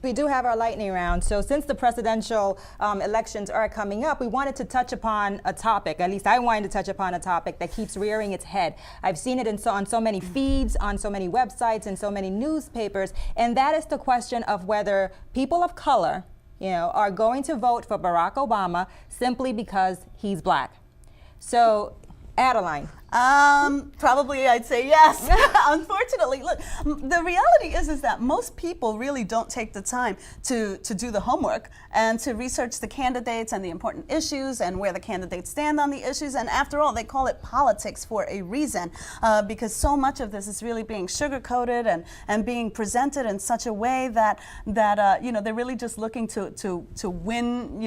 We do have our lightning round. So since the presidential elections are coming up, we wanted to touch upon a topic, at least I wanted to touch upon a topic that keeps rearing its head. I've seen it on so many feeds, on so many websites, and so many newspapers, and that is the question of whether people of color, are going to vote for Barack Obama simply because he's black. So, Adeline. Probably I'd say yes. Unfortunately, look, the reality is that most people really don't take the time to do the homework and to research the candidates and the important issues and where the candidates stand on the issues. And after all, they call it politics for a reason, because so much of this is really being sugar-coated and being presented in such a way that they're really just looking to win,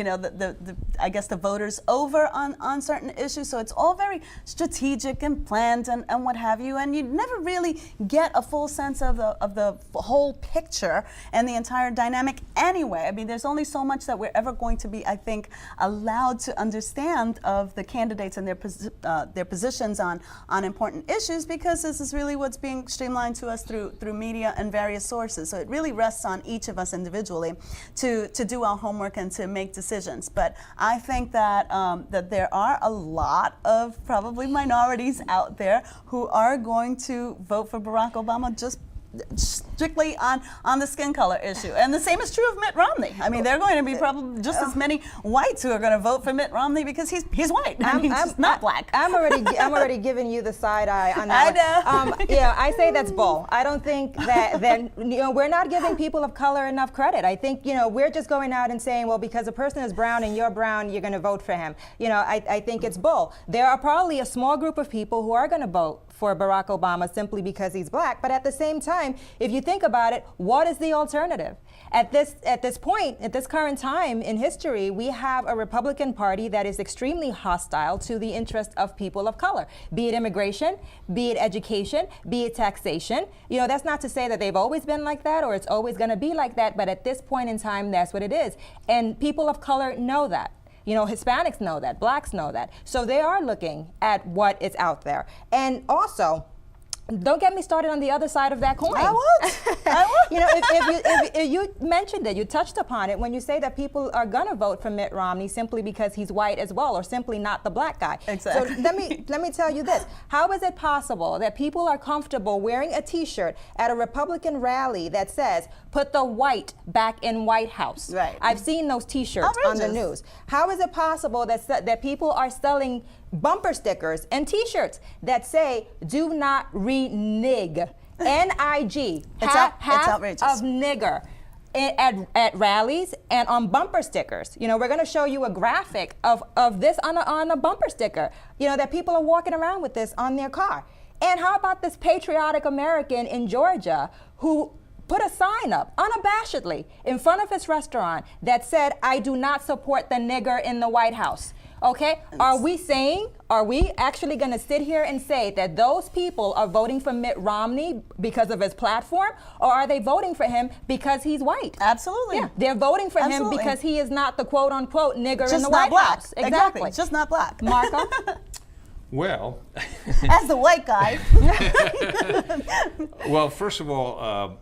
I guess the voters over on certain issues. So it's all very strategic and planned and what have you, and you never really get a full sense of the whole picture and the entire dynamic anyway. I mean, there's only so much that we're ever going to be, I think, allowed to understand of the candidates and their positions on important issues, because this is really what's being streamlined to us through media and various sources. So it really rests on each of us individually to do our homework and to make decisions. But I think that that there are a lot of probably minorities out there who are going to vote for Barack Obama just strictly on the skin color issue. And the same is true of Mitt Romney. I mean, there are going to be probably just as many whites who are going to vote for Mitt Romney because he's white. He's not black. I'm already giving you the side eye on that. I know. I say that's bull. I don't think that we're not giving people of color enough credit. I think we're just going out and saying, well, because a person is brown and you're brown, you're going to vote for him. I think it's bull. There are probably a small group of people who are going to vote for Barack Obama simply because he's black. But at the same time, if you think about it, what is the alternative? At this point, at this current time in history, we have a Republican Party that is extremely hostile to the interest of people of color, be it immigration, be it education, be it taxation. That's not to say that they've always been like that or it's always going to be like that, but at this point in time, that's what it is. And people of color know that. Hispanics know that, blacks know that. So they are looking at what is out there. And also, don't get me started on the other side of that coin. I won't. If you mentioned it, you touched upon it when you say that people are going to vote for Mitt Romney simply because he's white as well, or simply not the black guy. Exactly. So let me tell you this. How is it possible that people are comfortable wearing a T-shirt at a Republican rally that says, put the white back in White House? Right. I've seen those T-shirts on the news. How is it possible that people are selling bumper stickers and T-shirts that say, do not renege, N-I-G, half outrageous. of nigger, at rallies and on bumper stickers. We're going to show you a graphic of this on a bumper sticker, that people are walking around with this on their car. And how about this patriotic American in Georgia who put a sign up unabashedly in front of his restaurant that said, I do not support the nigger in the White House? Okay, are we actually going to sit here and say that those people are voting for Mitt Romney because of his platform, or are they voting for him because he's white? Absolutely. Yeah, they're voting for him because he is not the quote unquote nigger in the White House. Exactly. Just not black. Marco? Well, as the white guy. Well, first of all,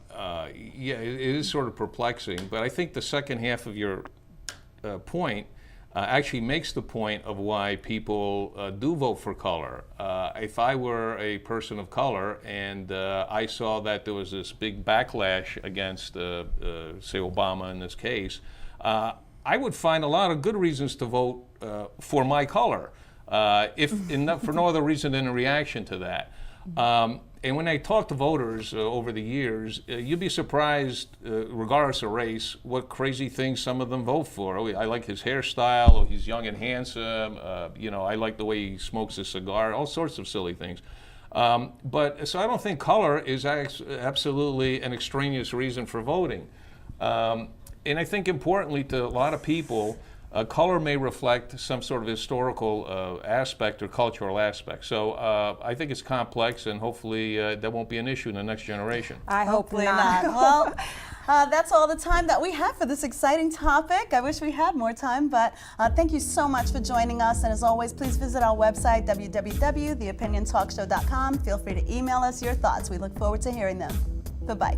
it is sort of perplexing, but I think the second half of your point actually makes the point of why people do vote for color. If I were a person of color and I saw that there was this big backlash against, say, Obama in this case, I would find a lot of good reasons to vote for my color, for no other reason than a reaction to that. And when I talk to voters over the years, you'd be surprised, regardless of race, what crazy things some of them vote for. Oh, I like his hairstyle, or he's young and handsome, I like the way he smokes a cigar, all sorts of silly things. So I don't think color is absolutely an extraneous reason for voting. And I think importantly to a lot of people, color may reflect some sort of historical aspect or cultural aspect. So I think it's complex, and hopefully that won't be an issue in the next generation. I hope Hopefully not. Well, that's all the time that we have for this exciting topic. I wish we had more time, but thank you so much for joining us. And as always, please visit our website, www.theopiniontalkshow.com. Feel free to email us your thoughts. We look forward to hearing them. Bye-bye.